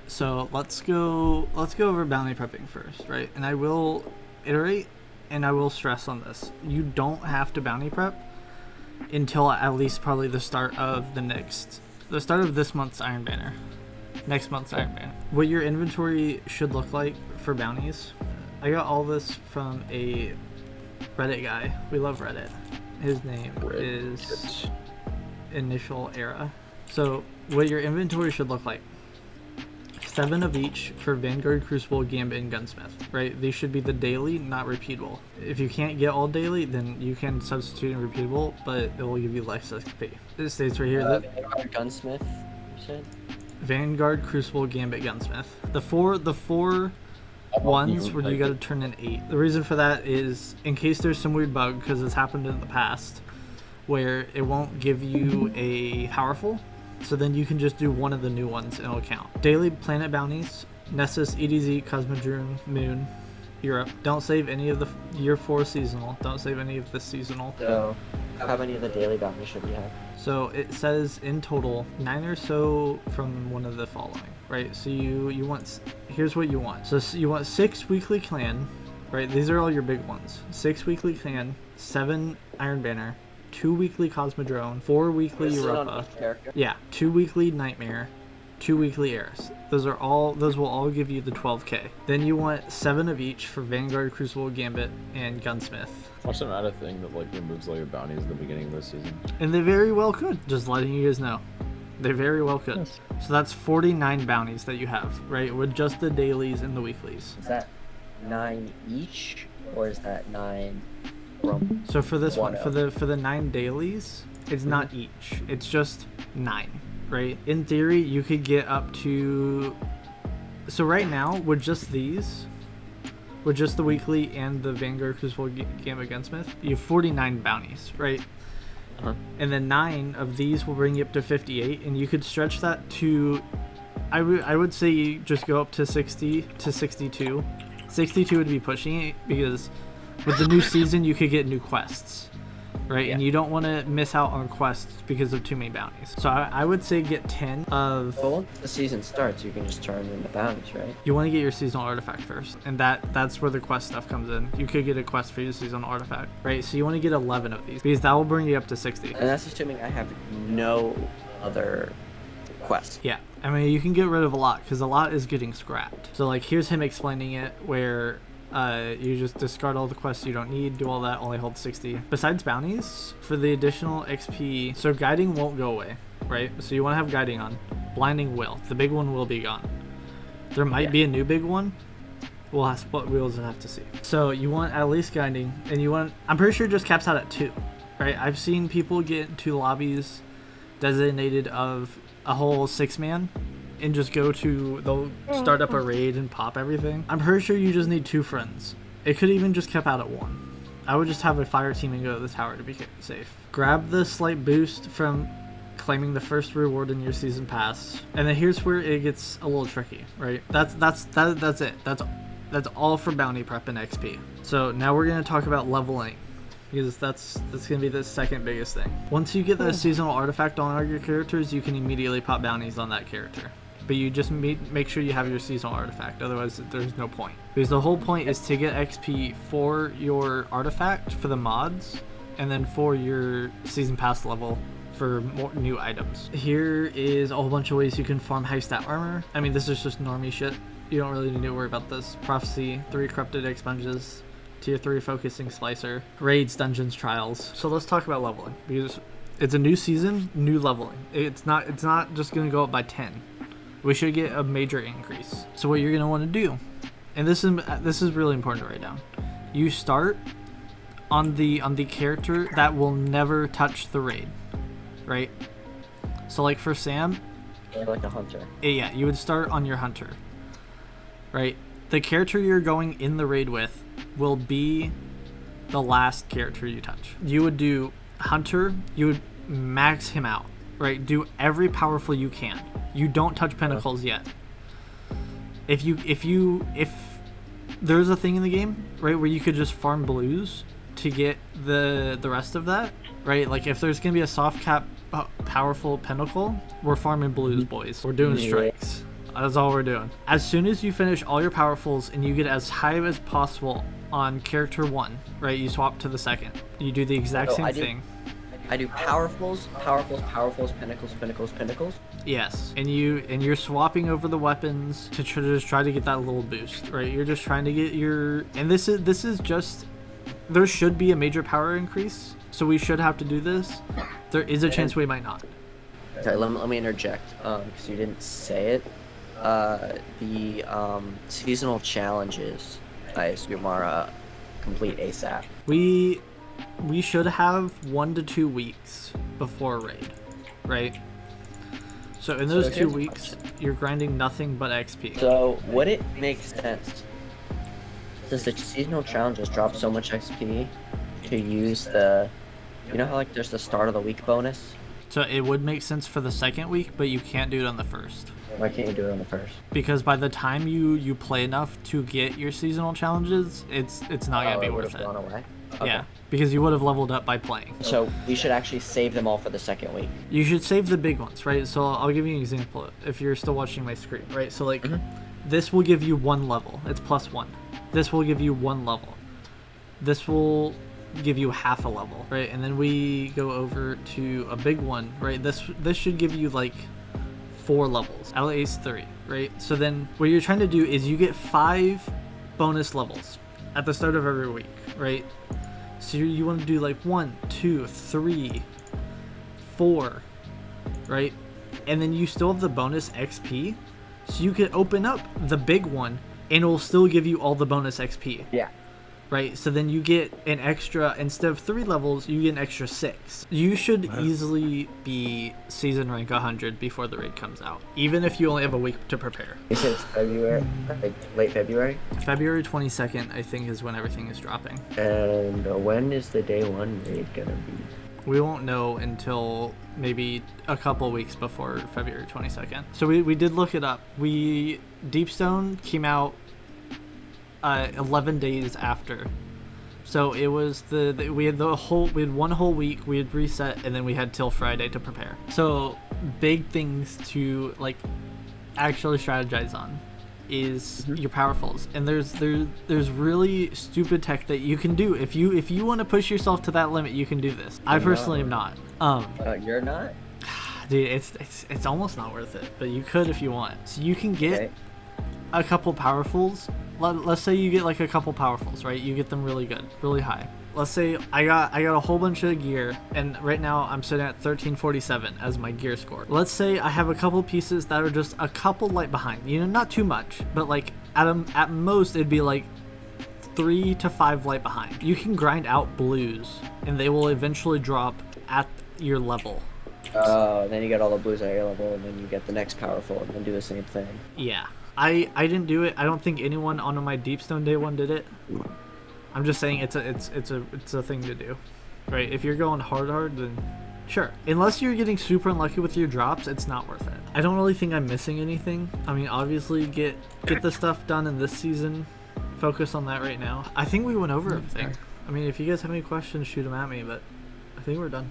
So let's go over bounty prepping first, right? And I will iterate and I will stress on this. You don't have to bounty prep until at least probably the start of this month's Iron Banner. Next month's Iron Banner. What your inventory should look like for bounties. I got all this from a Reddit guy. We love Reddit. His name is Initial Era. So what your inventory should look like. 7 of each for Vanguard, Crucible, Gambit, and Gunsmith, right? These should be the daily, not repeatable. If you can't get all daily, then you can substitute in repeatable, but it will give you less XP. It states right here that Vanguard, Gunsmith, you said? Vanguard, Crucible, Gambit, Gunsmith. The four ones where you gotta turn in 8. The reason for that is in case there's some weird bug, because it's happened in the past, where it won't give you a powerful. So then you can just do one of the new ones and it'll count. Daily planet bounties, Nessus, EDZ, Cosmodrome, Moon, Europe. Don't save any of the year 4 seasonal. Don't save any of the seasonal. So, how many of the daily bounties should we have? So it says in total 9 or so from one of the following, right? So you want, here's what you want. So you want 6 weekly clan, right? These are all your big ones. 6 weekly clan, 7 Iron Banner, 2 weekly Cosmodrome, 4 weekly Europa. Yeah, 2 weekly Nightmare, 2 weekly Eris. Those will all give you the 12k. Then you want 7 of each for Vanguard, Crucible, Gambit, and Gunsmith. Watch them add a thing that like removes all your bounties at the beginning of the season. And they very well could. Just letting you guys know. They very well could. Yes. So that's 49 bounties that you have, right? With just the dailies and the weeklies. Is that 9 each, or is that 9 from? So for this one, of? for the 9 dailies, it's not each. It's just 9, right? In theory, you could get up to. So right now, with just these, with just the weekly and the Vanguard, Crucible, Gambit, Gunsmith, you have 49 bounties, right? Uh-huh. And then 9 of these will bring you up to 58, and you could stretch that to. I would say you just go up to 60 to 62. 62 would be pushing it because with the new season you could get new quests, right? Yeah. And you don't want to miss out on quests because of too many bounties. So I would say get 10 of. Well, once the season starts, you can just turn in the bounties, right? You want to get your seasonal artifact first, and that's where the quest stuff comes in. You could get a quest for your seasonal artifact, right? So you want to get 11 of these because that will bring you up to 60. And that's assuming I have no other quests. Yeah, I mean you can get rid of a lot because a lot is getting scrapped. So like here's him explaining it where you just discard all the quests you don't need, do all that, only hold 60. Besides bounties, for the additional XP, so guiding won't go away, right? So you want to have guiding on. Blinding will. The big one will be gone. There might be a new big one. We'll just have to see. So you want at least guiding, and you want. I'm pretty sure it just caps out at 2, right? I've seen people get into lobbies designated of a whole 6-man. And just they'll start up a raid and pop everything. I'm pretty sure you just need 2 friends. It could even just cap out at 1. I would just have a fire team and go to the tower to be safe. Grab the slight boost from claiming the first reward in your season pass. And then here's where it gets a little tricky, right? That's it. That's all for bounty prep and XP. So now we're gonna talk about leveling, because that's gonna be the second biggest thing. Once you get the seasonal artifact on all your characters, you can immediately pop bounties on that character. But you just make sure you have your seasonal artifact, otherwise there's no point. Because the whole point is to get XP for your artifact for the mods, and then for your season pass level for more new items. Here is a whole bunch of ways you can farm high stat armor. I mean, this is just normie shit. You don't really need to worry about this. Prophecy, 3 corrupted expunges, tier 3 focusing slicer, raids, dungeons, trials. So let's talk about leveling, because it's a new season, new leveling. It's not just gonna go up by 10. We should get a major increase. So what you're gonna want to do, and this is really important to write down. You start on the character that will never touch the raid, right? So like for Sam, Like a hunter. yeah, you would start on your hunter, right? The character you're going in the raid with will be the last character you touch. You would do hunter. You would max him out, right? Do every powerful you can. You don't touch pinnacles yet. If there's a thing in the game, right, where you could just farm blues to get the rest of that, right? Like if there's gonna be a soft cap powerful pinnacle, we're farming blues, boys. We're doing strikes. That's all we're doing. As soon as you finish all your powerfuls and you get as high as possible on character 1, right? You swap to the second. You do the exact So same I do- thing. I do powerfuls, pinnacles. Yes, and you're swapping over the weapons to just try to get that little boost, right? You're just trying to get your, and this is just, there should be a major power increase, so we should have to do this. There is a chance we might not. Okay, let me interject, because you didn't say it. The seasonal challenges, I assume, are complete ASAP. We should have 1 to 2 weeks before raid, right? So in those So 2 here's a weeks, you're grinding nothing but XP. So would it make sense, since the seasonal challenges drop so much XP, to use the, you know how like there's the start of the week bonus? So it would make sense for the second week, but you can't do it on the first. Why can't you do it on the first? Because by the time you play enough to get your seasonal challenges, it's not gonna be it would worth have it. gone away. Okay. Yeah, because you would have leveled up by playing. So we should actually save them all for the second week. You should save the big ones, right? So I'll give you an example if you're still watching my screen, right? So like, this will give you 1 level. It's +1. This will give you 1 level. This will give you half a level, right? And then we go over to a big one, right? This should give you like 4 levels. At least 3, right? So then what you're trying to do is you get 5 bonus levels at the start of every week, right? So you want to do like 1, 2, 3, 4, right? And then you still have the bonus XP, so you can open up the big one and it will still give you all the bonus XP. Yeah. Right, so then you get an extra, instead of 3 levels, you get an extra 6. You should easily be season rank 100 before the raid comes out, even if you only have a week to prepare. You said it's February, like late February? February 22nd, I think, is when everything is dropping. And when is the day 1 raid gonna be? We won't know until maybe a couple weeks before February 22nd. So we did look it up. Deepstone came out 11 days after. So it was we had 1 whole week, we had reset, and then we had till Friday to prepare. So big things to like actually strategize on is your powerfuls, and there's really stupid tech that you can do if you want to push yourself to that limit. You can do this. I personally am not. You're not? Dude, it's almost not worth it, but you could if you want. So you can get a couple powerfuls. Let's say you get like a couple powerfuls, right? You get them really good, really high. Let's say I got a whole bunch of gear, and right now I'm sitting at 1347 as my gear score. Let's say I have a couple pieces that are just a couple light behind. You know, not too much, but like at most it'd be like 3 to 5 light behind. You can grind out blues, and they will eventually drop at your level. And then you get all the blues at your level, and then you get the next powerful, and then do the same thing. Yeah. I didn't do it. I don't think anyone on my Deepstone day 1 did it. I'm just saying it's a thing to do, right? If you're going hard, then sure. Unless you're getting super unlucky with your drops, it's not worth it. I don't really think I'm missing anything. I mean, obviously get the stuff done in this season. Focus on that right now. I think we went over everything. I mean, if you guys have any questions, shoot them at me, but I think we're done.